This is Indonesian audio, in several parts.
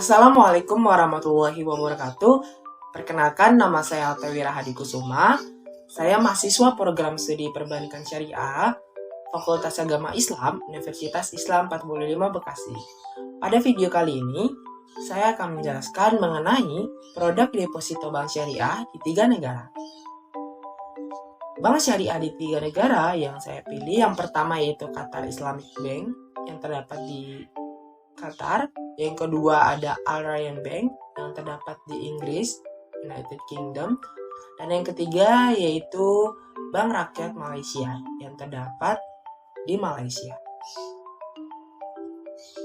Assalamualaikum warahmatullahi wabarakatuh. Perkenalkan, nama saya Altawira Hadikusuma. Saya mahasiswa program studi perbankan syariah, Fakultas Agama Islam, Universitas Islam 45 Bekasi. Pada video kali ini, saya akan menjelaskan mengenai produk deposito bank syariah di 3 negara. Bank syariah di 3 negara yang saya pilih, yang pertama yaitu Qatar Islamic Bank yang terdapat di Qatar. Yang kedua ada Al Rayyan Bank yang terdapat di Inggris, United Kingdom. Dan yang ketiga yaitu Bank Rakyat Malaysia yang terdapat di Malaysia.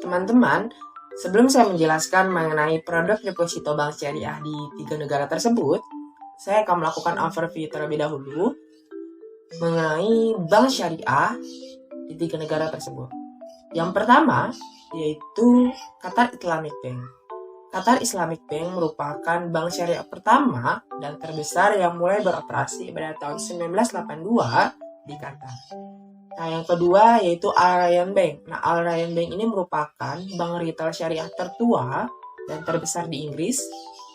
Teman-teman, sebelum saya menjelaskan mengenai produk deposito bank syariah di 3 negara tersebut, saya akan melakukan overview terlebih dahulu mengenai bank syariah di 3 negara tersebut. Yang pertama yaitu Qatar Islamic Bank. Qatar Islamic Bank merupakan bank syariah pertama dan terbesar yang mulai beroperasi pada tahun 1982 di Qatar. Nah, yang kedua yaitu Al Rayyan Bank. Nah, Al Rayyan Bank ini merupakan bank retail syariah tertua dan terbesar di Inggris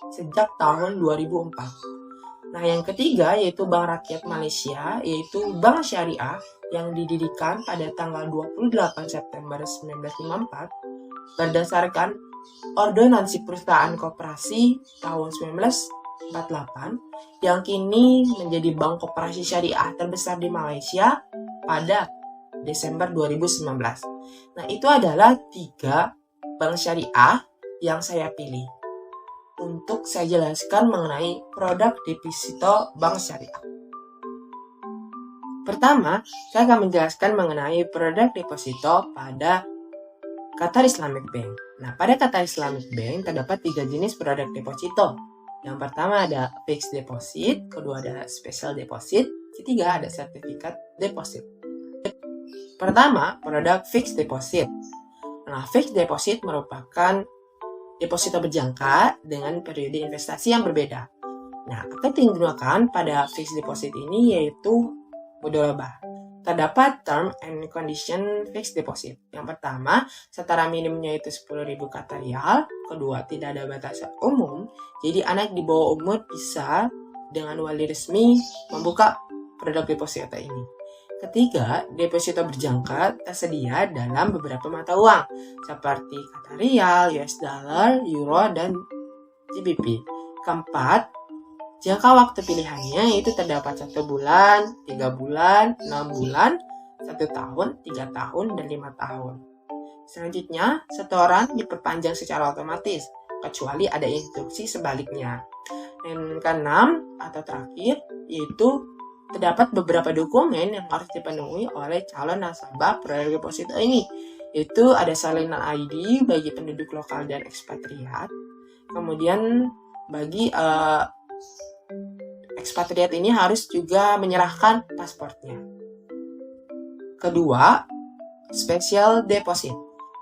sejak tahun 2004. Nah, yang ketiga yaitu Bank Rakyat Malaysia, yaitu bank syariah yang didirikan pada tanggal 28 September 1954 berdasarkan Ordonansi Perusahaan Koperasi tahun 1948 yang kini menjadi bank koperasi syariah terbesar di Malaysia pada Desember 2019. Nah, itu adalah 3 bank syariah yang saya pilih untuk saya jelaskan mengenai produk deposito bank syariah. Pertama, saya akan menjelaskan mengenai produk deposito pada Qatar Islamic Bank. Nah, pada Qatar Islamic Bank terdapat 3 jenis produk deposito. Yang pertama ada fixed deposit, kedua ada special deposit, ketiga ada certificate deposit. Pertama, produk fixed deposit. Nah, fixed deposit merupakan deposito berjangka dengan periode investasi yang berbeda. Nah, apa yang digunakan pada fixed deposit ini yaitu mudharabah. Terdapat term and condition fixed deposit. Yang pertama, setara minimumnya itu 10.000 Qatar Riyal. Kedua, tidak ada batasan umum. Jadi anak di bawah umur bisa dengan wali resmi membuka produk deposito ini. Ketiga, deposito berjangka tersedia dalam beberapa mata uang seperti Qatar Riyal, US Dollar, Euro, dan GBP. Keempat, jangka waktu pilihannya yaitu terdapat 1 bulan, 3 bulan, 6 bulan, 1 tahun, 3 tahun, dan 5 tahun. Selanjutnya, setoran diperpanjang secara otomatis, kecuali ada instruksi sebaliknya. Dan keenam atau terakhir, yaitu terdapat beberapa dokumen yang harus dipenuhi oleh calon nasabah produk deposito ini, yaitu ada salinan ID bagi penduduk lokal dan ekspatriat. Kemudian bagi ekspatriat ini harus juga menyerahkan pasportnya. Kedua, special deposit.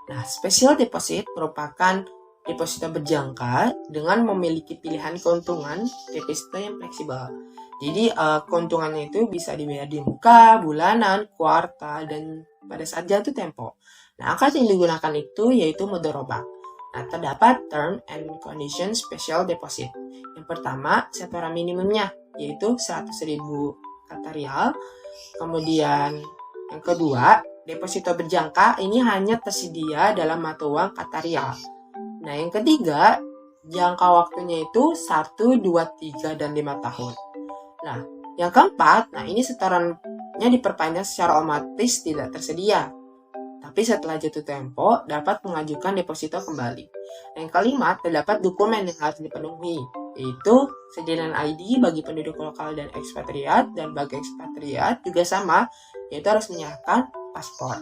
Nah, special deposit merupakan deposito berjangka dengan memiliki pilihan keuntungan deposito yang fleksibel. Jadi, keuntungannya itu bisa dibayar di muka, bulanan, kuartal, dan pada saat jatuh tempo. Nah, akad yang digunakan itu yaitu mudharabah. Nah, terdapat term and condition special deposit. Yang pertama, setoran minimumnya yaitu 100.000 Qatar Riyal. Kemudian yang kedua, deposito berjangka ini hanya tersedia dalam mata uang Qatar Riyal. Nah, yang ketiga, jangka waktunya itu 1, 2, 3, dan 5 tahun. Nah, yang keempat, ini setorannya diperpanjang secara otomatis tidak tersedia. Tapi setelah jatuh tempo, dapat mengajukan deposito kembali. Yang kelima, terdapat dokumen yang harus dipenuhi, yaitu salinan ID bagi penduduk lokal dan ekspatriat, dan bagi ekspatriat juga sama, yaitu harus menyerahkan paspor.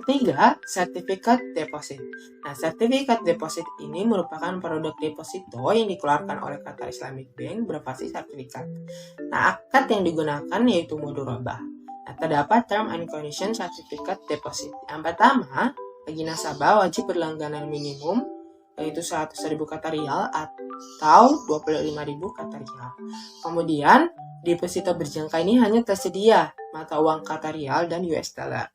Ketiga, sertifikat deposit. Nah, sertifikat deposit ini merupakan produk deposito yang dikeluarkan oleh Qatar Islamic Bank berbasis sertifikat. Nah, akad yang digunakan yaitu mudharabah. Nah, terdapat term and condition certificate deposit. Yang pertama, bagi nasabah wajib berlangganan minimum yaitu 100.000 Qatar Riyal atau 25.000 Qatar Riyal. Kemudian, deposito berjangka ini hanya tersedia mata uang Qatar Riyal dan US Dollar.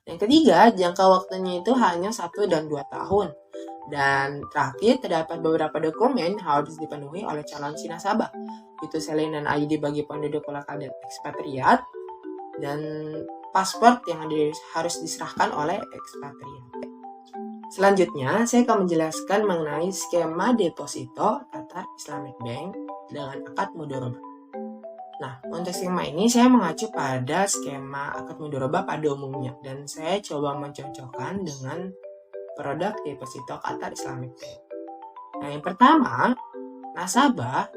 Yang ketiga, jangka waktunya itu hanya 1 dan 2 tahun. Dan terakhir, terdapat beberapa dokumen harus dipenuhi oleh calon si nasabah, itu salinan ID bagi penduduk lokal dan ekspatriat, dan paspor yang harus diserahkan oleh ekspatriat. Selanjutnya, saya akan menjelaskan mengenai skema deposito Qatar Islamic Bank dengan akad mudharabah. Nah, untuk skema ini saya mengacu pada skema akad mudharabah pada umumnya, dan saya coba mencocokkan dengan produk deposito Qatar Islamic Bank. Nah, yang pertama, nasabah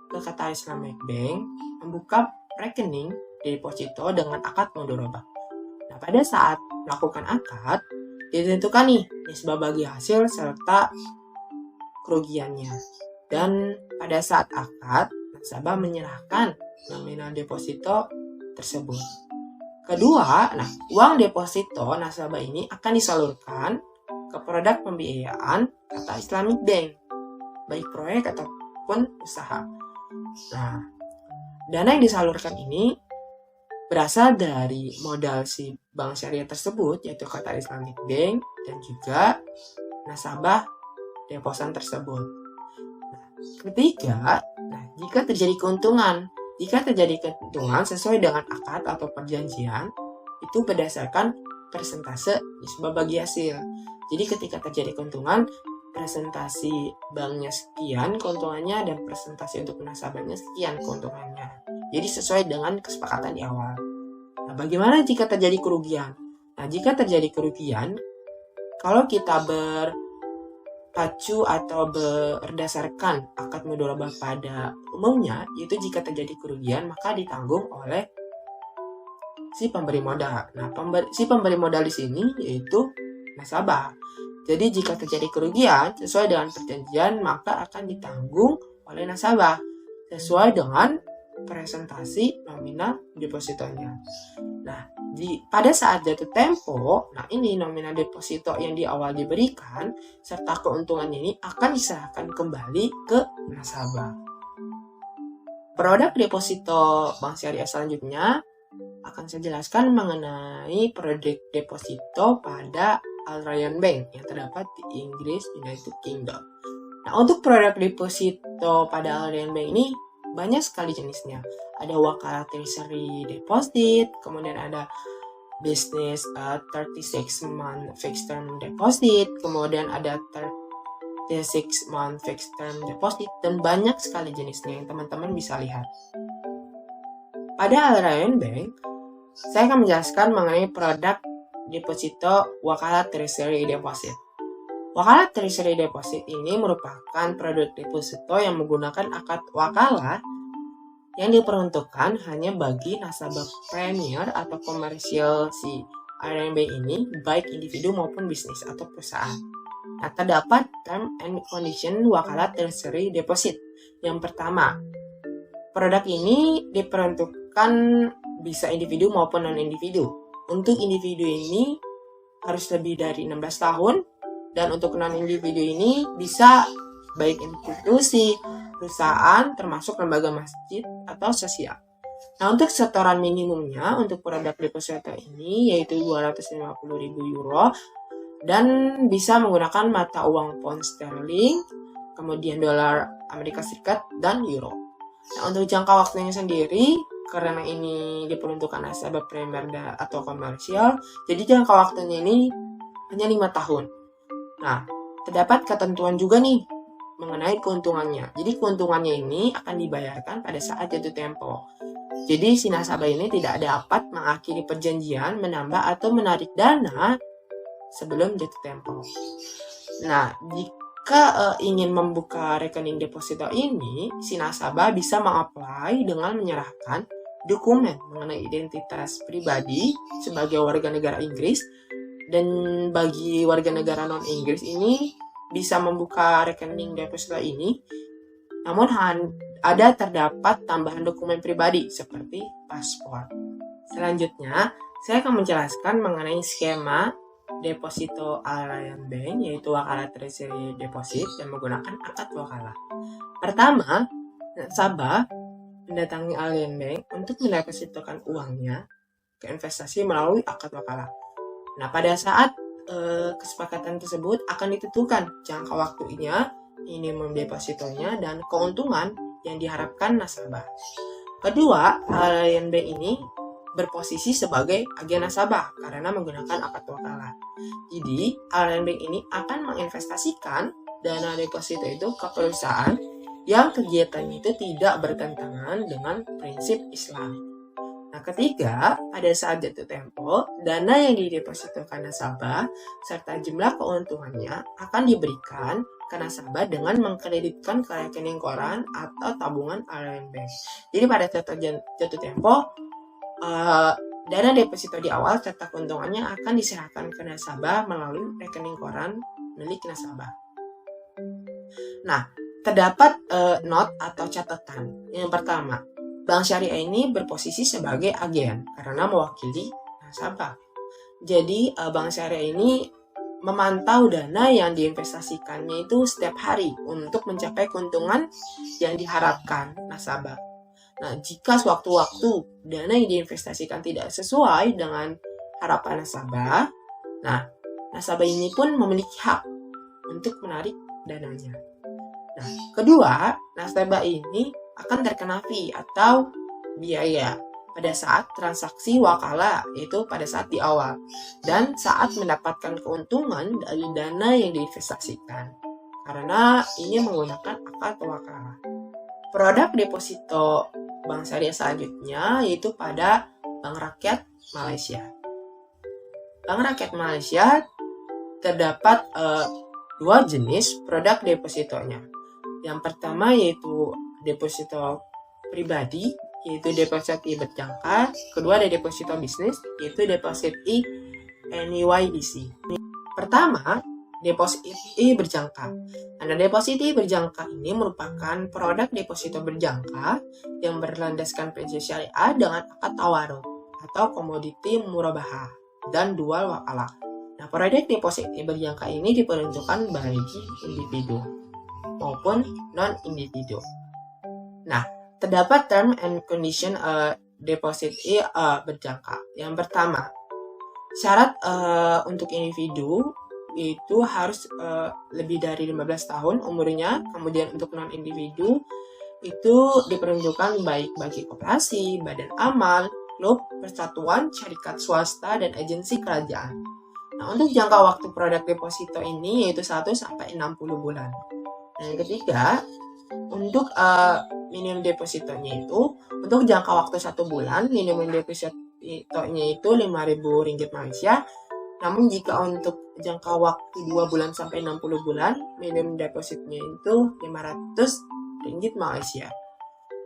ke Qatar Islamic Bank membuka rekening deposito dengan akad mudharabah. Nah, pada saat melakukan akad, ditentukan nih nisbah bagi hasil serta kerugiannya. Dan pada saat akad, nasabah menyerahkan nominal deposito tersebut. Kedua, uang deposito nasabah ini akan disalurkan ke produk pembiayaan Qatar Islamic Bank, baik proyek ataupun usaha. Nah, dana yang disalurkan ini berasal dari modal si bank syariah tersebut, yaitu Qatar Islamic Bank, dan juga nasabah deposan tersebut. Ketiga, jika terjadi keuntungan sesuai dengan akad atau perjanjian, itu berdasarkan persentase nisbah bagi hasil. Jadi ketika terjadi keuntungan, presentasi banknya sekian keuntungannya dan presentasi untuk nasabahnya sekian keuntungannya. Jadi sesuai dengan kesepakatan di awal. Nah, bagaimana jika terjadi kerugian? Nah, jika terjadi kerugian, kalau kita berpacu atau berdasarkan akad mudharabah pada umumnya, yaitu jika terjadi kerugian maka ditanggung oleh si pemberi modal. Nah, si pemberi modal di sini yaitu nasabah. Jadi jika terjadi kerugian sesuai dengan perjanjian maka akan ditanggung oleh nasabah sesuai dengan presentasi nominal depositonya. Nah, pada saat jatuh tempo, ini nominal deposito yang di awal diberikan serta keuntungan ini akan diserahkan kembali ke nasabah. Produk deposito bank syariah selanjutnya akan saya jelaskan mengenai produk deposito pada Al Rayyan Bank yang terdapat di Inggris, United Kingdom. Nah, untuk produk deposito pada Al Rayyan Bank ini banyak sekali jenisnya. Ada wakalah treasury deposit, kemudian ada business 36 month fixed term deposit, kemudian ada 36 month fixed term deposit, dan banyak sekali jenisnya yang teman-teman bisa lihat. Pada Al Rayyan Bank, saya akan menjelaskan mengenai produk deposito wakalah treasury deposit. Wakalah treasury deposit ini merupakan produk deposito yang menggunakan akad wakalah yang diperuntukkan hanya bagi nasabah premier atau komersial si Al Rayyan Bank ini, baik individu maupun bisnis atau perusahaan. Nah, terdapat term and condition wakalah treasury deposit. Yang pertama, produk ini diperuntukkan bisa individu maupun non-individu. Untuk individu ini harus lebih dari 16 tahun, dan untuk non-individu ini bisa baik institusi, perusahaan, termasuk lembaga masjid atau sosial. Nah, untuk setoran minimumnya untuk produk deposito ini yaitu 250.000 euro dan bisa menggunakan mata uang pound sterling, kemudian dolar Amerika Serikat, dan euro. Nah, untuk jangka waktunya sendiri, karena ini diperuntukkan nasabah primer atau komersial, jadi jangka waktunya ini hanya 5 tahun. Nah, terdapat ketentuan juga nih mengenai keuntungannya. Jadi keuntungannya ini akan dibayarkan pada saat jatuh tempo. Jadi si nasabah ini tidak dapat mengakhiri perjanjian, menambah atau menarik dana sebelum jatuh tempo. Nah, jika ingin membuka rekening deposito ini, si nasabah bisa mengapply dengan menyerahkan dokumen mengenai identitas pribadi sebagai warga negara Inggris, dan bagi warga negara non-Inggris ini bisa membuka rekening deposito ini, namun terdapat tambahan dokumen pribadi seperti paspor. Selanjutnya, saya akan menjelaskan mengenai skema deposito Al Rayyan Bank, yaitu wakalah treasury deposit yang menggunakan akad wakalah. Pertama, nasabah mendatangi Al Rayyan Bank untuk mendepositokan uangnya ke investasi melalui akad wakalah. Nah, pada saat kesepakatan tersebut akan ditentukan jangka waktunya, minimum depositonya, dan keuntungan yang diharapkan nasabah. Kedua, Allianz Bank ini berposisi sebagai agen nasabah karena menggunakan akad wakalah. Jadi, Allianz Bank ini akan menginvestasikan dana deposito itu ke perusahaan yang kegiatannya itu tidak bertentangan dengan prinsip Islam. Nah, ketiga, pada saat jatuh tempo, dana yang didepositokan nasabah serta jumlah keuntungannya akan diberikan ke nasabah dengan mengkreditkan ke rekening koran atau tabungan Allianz Bank. Jadi pada saat jatuh tempo, dana deposito di awal serta keuntungannya akan diserahkan ke nasabah melalui rekening koran milik nasabah. Nah, terdapat note atau catatan. Yang pertama, Bank Syariah ini berposisi sebagai agen karena mewakili nasabah. Jadi, Bank Syariah ini memantau dana yang diinvestasikannya itu setiap hari untuk mencapai keuntungan yang diharapkan nasabah. Nah, jika sewaktu-waktu dana yang diinvestasikan tidak sesuai dengan harapan nasabah, nah, nasabah ini pun memiliki hak untuk menarik dananya. Nah, kedua, nasabah ini akan terkena fee atau biaya pada saat transaksi wakalah, yaitu pada saat di awal, dan saat mendapatkan keuntungan dari dana yang diinvestasikan, karena ini menggunakan akad wakalah. Produk deposito Bank Syariah selanjutnya yaitu pada Bank Rakyat Malaysia. Bank Rakyat Malaysia terdapat dua jenis produk depositonya. Yang pertama yaitu deposito pribadi, yaitu deposit berjangka. Kedua ada deposito bisnis, yaitu deposit NUYDC. Pertama, deposit berjangka. Nah, deposit berjangka ini merupakan produk deposito berjangka yang berlandaskan prinsip syariah dengan akad tawaruk atau komoditi murabahah dan dual wakalah. Nah, produk deposit berjangka ini diperuntukkan bagi individu maupun non-individu. Nah, terdapat term and condition deposit berjangka. Yang pertama, syarat untuk individu itu harus lebih dari 15 tahun umurnya. Kemudian untuk non-individu itu diperuntukkan baik bagi koperasi, badan amal, klub, persatuan, syarikat swasta, dan agensi kerajaan. Nah, untuk jangka waktu produk deposito ini yaitu 1 sampai 60 bulan. Dan yang ketiga, untuk minimum depositonya itu untuk jangka waktu 1 bulan, minimum depositonya itu Rp5.000 Malaysia. Namun jika untuk jangka waktu 2 bulan sampai 60 bulan, minimum depositnya itu Rp500 Malaysia.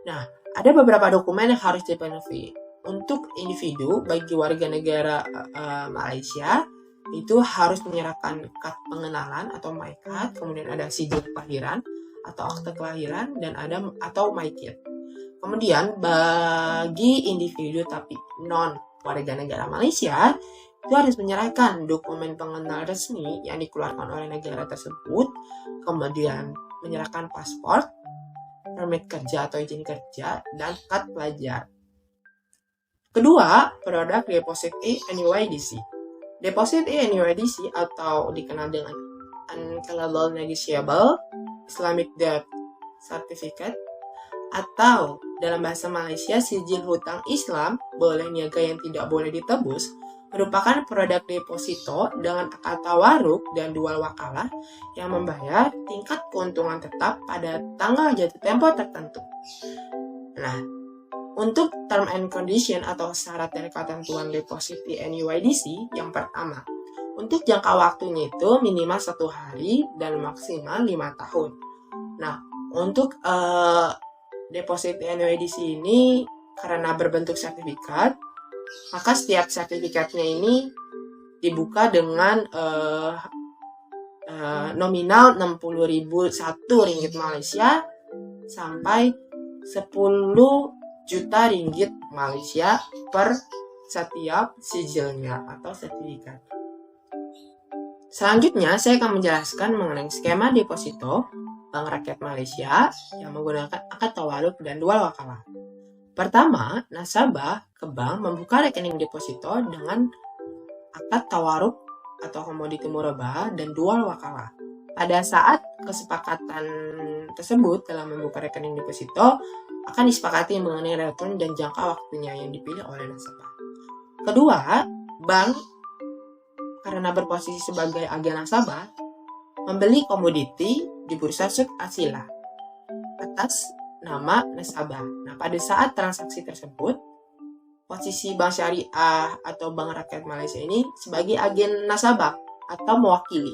Nah, ada beberapa dokumen yang harus dipenuhi. Untuk individu, bagi warga negara Malaysia, itu harus menyerahkan kad pengenalan atau MyCard, kemudian ada sijil kelahiran atau akte kelahiran, dan ada atau MyKit. Kemudian bagi individu tapi non warga negara Malaysia itu harus menyerahkan dokumen pengenal resmi yang dikeluarkan oleh negara tersebut, kemudian menyerahkan paspor, permit kerja atau izin kerja, dan kad pelajar. Kedua, produk deposit NUYDC. Deposit NUYDC atau dikenal dengan Uncallable Negotiable Islamic Debt Certificate atau dalam bahasa Malaysia sijil hutang Islam boleh niaga yang tidak boleh ditebus, merupakan produk deposito dengan akad tawaruk dan dual wakalah yang membayar tingkat keuntungan tetap pada tanggal jatuh tempo tertentu. Nah, untuk term and condition atau syarat dan ketentuan deposit NUYDC, yang pertama, untuk jangka waktunya itu minimal 1 hari dan maksimal 5 tahun. Nah, untuk deposit NUYDC ini karena berbentuk sertifikat, maka setiap sertifikatnya ini dibuka dengan nominal Rp60.001 Malaysia sampai Rp10 juta Malaysia per setiap sijilnya atau sertifikat. Selanjutnya, saya akan menjelaskan mengenai skema deposito Bank Rakyat Malaysia yang menggunakan akad tawaruk dan dual wakalah. Pertama, nasabah ke bank membuka rekening deposito dengan akad tawaruk atau komoditi murabah dan dual wakalah. Pada saat kesepakatan tersebut dalam membuka rekening deposito akan disepakati mengenai return dan jangka waktunya yang dipilih oleh nasabah. Kedua, bank karena berposisi sebagai agen nasabah membeli komoditi di bursa suk Arsila atas nama nasabah. Nah, pada saat transaksi tersebut, posisi Bank Syariah atau Bank Rakyat Malaysia ini sebagai agen nasabah atau mewakili,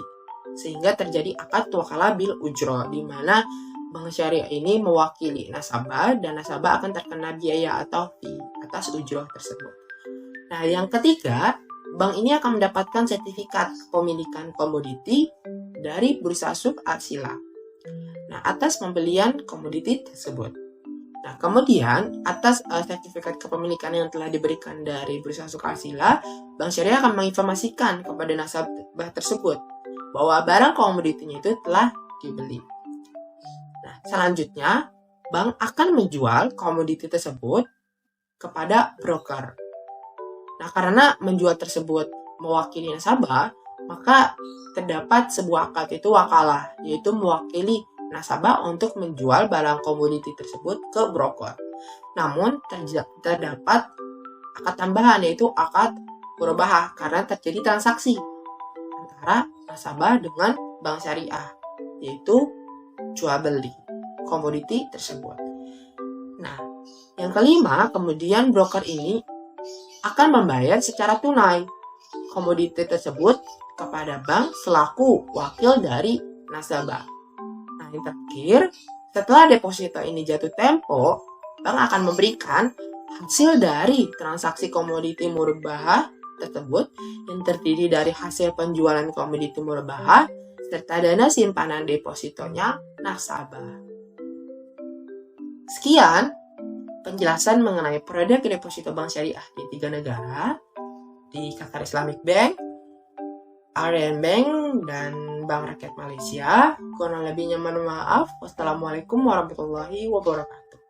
sehingga terjadi akad wakalah bil ujroh, di mana Bank Syariah ini mewakili nasabah dan nasabah akan terkena biaya atau fee atas ujroh tersebut. Nah, yang ketiga, bank ini akan mendapatkan sertifikat kepemilikan komoditi dari bursa suk Arsila. Nah, atas pembelian komoditi tersebut. Nah, kemudian atas sertifikat kepemilikan yang telah diberikan dari bursa suk Arsila, Bank Syariah akan menginformasikan kepada nasabah tersebut bahwa barang komoditinya itu telah dibeli. Nah, selanjutnya, bank akan menjual komoditi tersebut kepada broker. Nah, karena menjual tersebut mewakili nasabah, maka terdapat sebuah akad itu wakalah, yaitu mewakili nasabah untuk menjual barang komoditi tersebut ke broker. Namun, terdapat akad tambahan, yaitu akad murabahah, karena terjadi transaksi antara nasabah dengan Bank Syariah, yaitu jual beli komoditi tersebut. Nah, yang kelima, kemudian broker ini akan membayar secara tunai komoditi tersebut kepada bank selaku wakil dari nasabah. Nah, yang terakhir, setelah deposito ini jatuh tempo, bank akan memberikan hasil dari transaksi komoditi murabahah tersebut yang terdiri dari hasil penjualan komoditi murabahah serta dana simpanan depositonya nasabah. Sekian penjelasan mengenai produk deposito Bank Syariah di 3 negara, di Qatar Islamic Bank, Aryan Bank, dan Bank Rakyat Malaysia. Kurang lebihnya mohon maaf. Wassalamualaikum warahmatullahi wabarakatuh.